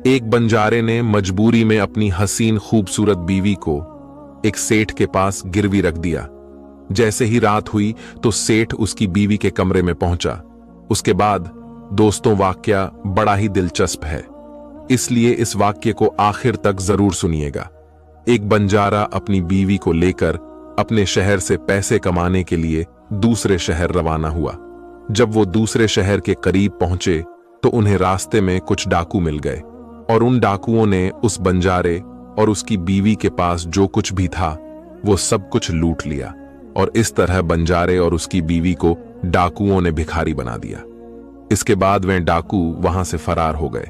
एक बंजारे ने मजबूरी में अपनी हसीन खूबसूरत बीवी को एक सेठ के पास गिरवी रख दिया। जैसे ही रात हुई तो सेठ उसकी बीवी के कमरे में पहुंचा। उसके बाद दोस्तों, वाकया बड़ा ही दिलचस्प है, इसलिए इस वाक्य को आखिर तक जरूर सुनिएगा। एक बंजारा अपनी बीवी को लेकर अपने शहर से पैसे कमाने के लिए दूसरे शहर रवाना हुआ। जब वो दूसरे शहर के करीब पहुंचे तो उन्हें रास्ते में कुछ डाकू मिल गए और उन डाकुओं ने उस बंजारे और उसकी बीवी के पास जो कुछ भी था वो सब कुछ लूट लिया और इस तरह बंजारे और उसकी बीवी को डाकुओं ने भिखारी बना दिया। इसके बाद वे डाकू वहां से फरार हो गए,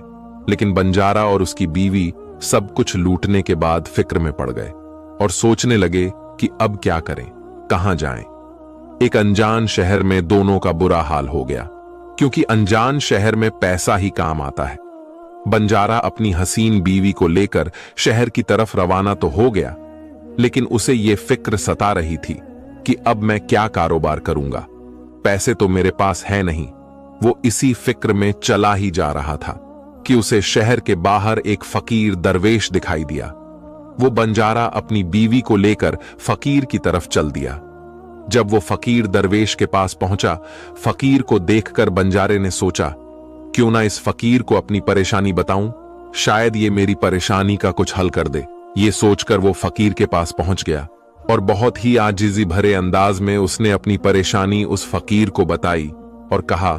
लेकिन बंजारा और उसकी बीवी सब कुछ लूटने के बाद फिक्र में पड़ गए और सोचने लगे कि अब क्या करें, कहां जाएं। एक अनजान शहर में दोनों का बुरा हाल हो गया, क्योंकि अनजान शहर में पैसा ही काम आता है। बंजारा अपनी हसीन बीवी को लेकर शहर की तरफ रवाना तो हो गया, लेकिन उसे यह फिक्र सता रही थी कि अब मैं क्या कारोबार करूंगा, पैसे तो मेरे पास है नहीं। वो इसी फिक्र में चला ही जा रहा था कि उसे शहर के बाहर एक फकीर दरवेश दिखाई दिया। वो बंजारा अपनी बीवी को लेकर फकीर की तरफ चल दिया। जब वो फकीर दरवेश के पास पहुंचा, फकीर को देखकर बंजारे ने सोचा, क्यों ना इस फकीर को अपनी परेशानी बताऊं, शायद ये मेरी परेशानी का कुछ हल कर दे। ये सोचकर वो फकीर के पास पहुंच गया और बहुत ही आजिज़ी भरे अंदाज में उसने अपनी परेशानी उस फकीर को बताई और कहा,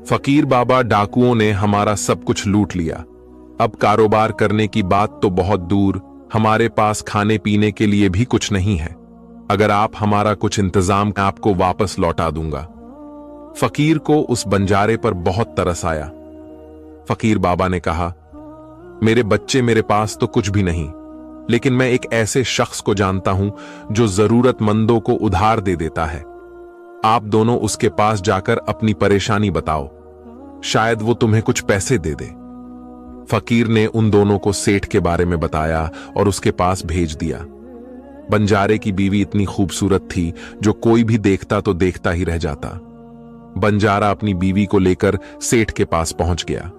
फकीर बाबा, डाकुओं ने हमारा सब कुछ लूट लिया। अब कारोबार करने की बात तो बहुत दूर, हमारे पास खाने पीने के लिए भी कुछ नहीं है। अगर आप हमारा कुछ इंतजाम, आपको वापस लौटा दूंगा। फकीर को उस बंजारे पर बहुत तरस आया। फकीर बाबा ने कहा, मेरे बच्चे, मेरे पास तो कुछ भी नहीं, लेकिन मैं एक ऐसे शख्स को जानता हूं जो जरूरतमंदों को उधार दे देता है। आप दोनों उसके पास जाकर अपनी परेशानी बताओ, शायद वो तुम्हें कुछ पैसे दे दे। फकीर ने उन दोनों को सेठ के बारे में बताया और उसके पास भेज दिया। बंजारे की बीवी इतनी खूबसूरत थी जो कोई भी देखता तो देखता ही रह जाता। बंजारा अपनी बीवी को लेकर सेठ के पास पहुंच गया।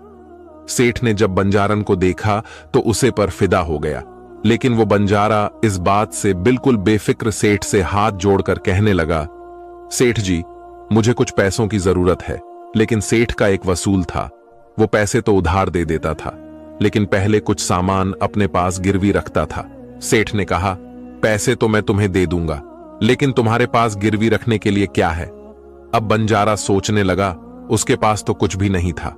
सेठ ने जब बंजारन को देखा तो उसे पर फिदा हो गया, लेकिन वो बंजारा इस बात से बिल्कुल बेफिक्र सेठ से हाथ जोड़कर कहने लगा, सेठ जी, मुझे कुछ पैसों की जरूरत है। लेकिन सेठ का एक वसूल था, वो पैसे तो उधार दे देता था, लेकिन पहले कुछ सामान अपने पास गिरवी रखता था। सेठ ने कहा, पैसे तो मैं तुम्हें दे दूंगा, लेकिन तुम्हारे पास गिरवी रखने के लिए क्या है? अब बंजारा सोचने लगा, उसके पास तो कुछ भी नहीं था।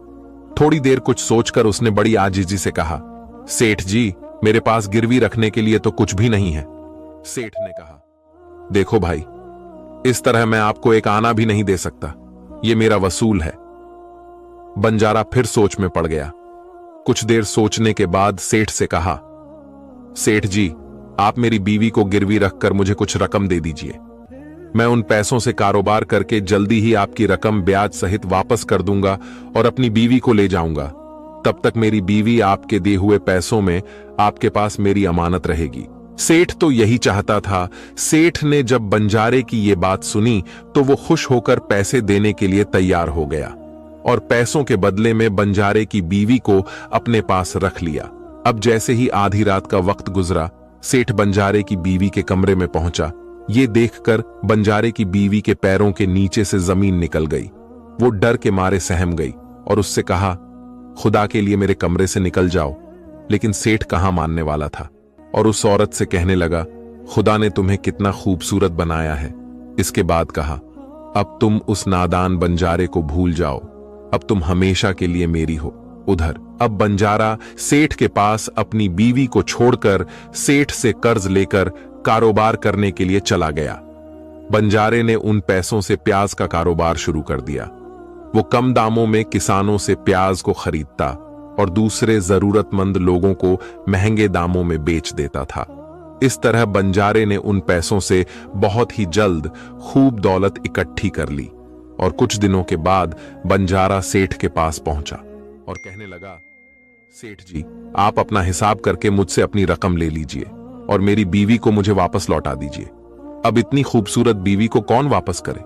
थोड़ी देर कुछ सोचकर उसने बड़ी आजीजी से कहा, सेठ जी, मेरे पास गिरवी रखने के लिए तो कुछ भी नहीं है। सेठ ने कहा, देखो भाई, इस तरह मैं आपको एक आना भी नहीं दे सकता, ये मेरा वसूल है। बंजारा फिर सोच में पड़ गया। कुछ देर सोचने के बाद सेठ से कहा, सेठ जी, आप मेरी बीवी को गिरवी रखकर मुझे कुछ रकम दे दीजिए। मैं उन पैसों से कारोबार करके जल्दी ही आपकी रकम ब्याज सहित वापस कर दूंगा और अपनी बीवी को ले जाऊंगा। तब तक मेरी बीवी आपके दिए हुए पैसों में आपके पास मेरी अमानत रहेगी। सेठ तो यही चाहता था। सेठ ने जब बंजारे की ये बात सुनी तो वो खुश होकर पैसे देने के लिए तैयार हो गया और पैसों के बदले में बंजारे की बीवी को अपने पास रख लिया। अब जैसे ही आधी रात का वक्त गुजरा, सेठ बंजारे की बीवी के कमरे में पहुंचा। ये देखकर बंजारे की बीवी के पैरों के नीचे से जमीन निकल गई। वो डर के मारे सहम गई और उससे कहा, खुदा के लिए मेरे कमरे से निकल जाओ। लेकिन सेठ कहां मानने वाला था और उस औरत से कहने लगा, खुदा ने तुम्हें कितना खूबसूरत बनाया है। इसके बाद कहा, अब तुम उस नादान बंजारे को भूल जाओ, अब तुम हमेशा के लिए मेरी हो। उधर अब बंजारा सेठ के पास अपनी बीवी को छोड़कर सेठ से कर्ज लेकर कारोबार करने के लिए चला गया। बंजारे ने उन पैसों से प्याज का कारोबार शुरू कर दिया। वो कम दामों में किसानों से प्याज को खरीदता और दूसरे जरूरतमंद लोगों को महंगे दामों में बेच देता था। इस तरह बंजारे ने उन पैसों से बहुत ही जल्द खूब दौलत इकट्ठी कर ली और कुछ दिनों के बाद बंजारा सेठ के पास पहुंचा और कहने लगा, सेठ जी, आप अपना हिसाब करके मुझसे अपनी रकम ले लीजिए और मेरी बीवी को मुझे वापस लौटा दीजिए। अब इतनी खूबसूरत बीवी को कौन वापस करे?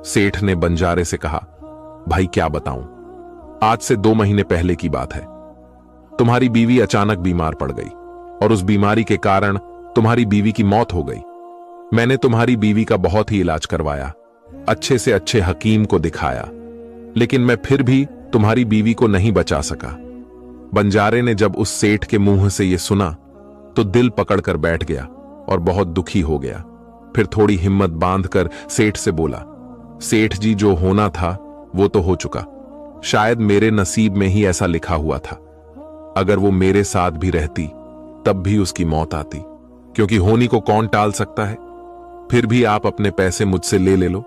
सेठ ने बंजारे से कहा, भाई क्या बताऊं, आज से 2 महीने पहले की बात है। तुम्हारी बीवी अचानक बीमार पड़ गई और उस बीमारी के कारण तुम्हारी बीवी की मौत हो गई। मैंने तुम्हारी बीवी का बहुत ही इलाज करवाया, अच्छे से अच्छे हकीम को दिखाया, लेकिन मैं फिर भी तुम्हारी बीवी को नहीं बचा सका। बंजारे ने जब उस सेठ के मुंह से यह सुना तो दिल पकड़कर बैठ गया और बहुत दुखी हो गया। फिर थोड़ी हिम्मत बांधकर सेठ से बोला, सेठ जी, जो होना था वो तो हो चुका। शायद मेरे नसीब में ही ऐसा लिखा हुआ था। अगर वो मेरे साथ भी रहती तब भी उसकी मौत आती, क्योंकि होनी को कौन टाल सकता है। फिर भी आप अपने पैसे मुझसे ले लो,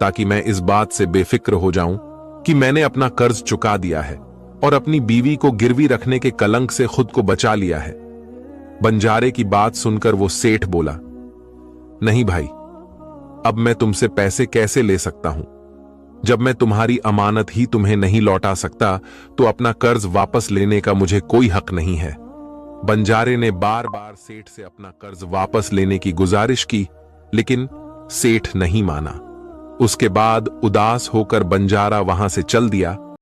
ताकि मैं इस बात से बेफिक्र हो जाऊं कि मैंने अपना कर्ज चुका दिया है और अपनी बीवी को गिरवी रखने के कलंक से खुद को बचा लिया है। बंजारे की बात सुनकर वो सेठ बोला, नहीं भाई, अब मैं तुमसे पैसे कैसे ले सकता हूं? जब मैं तुम्हारी अमानत ही तुम्हें नहीं लौटा सकता तो अपना कर्ज वापस लेने का मुझे कोई हक नहीं है। बंजारे ने बार बार सेठ से अपना कर्ज वापस लेने की गुजारिश की, लेकिन सेठ नहीं माना। उसके बाद उदास होकर बंजारा वहां से चल दिया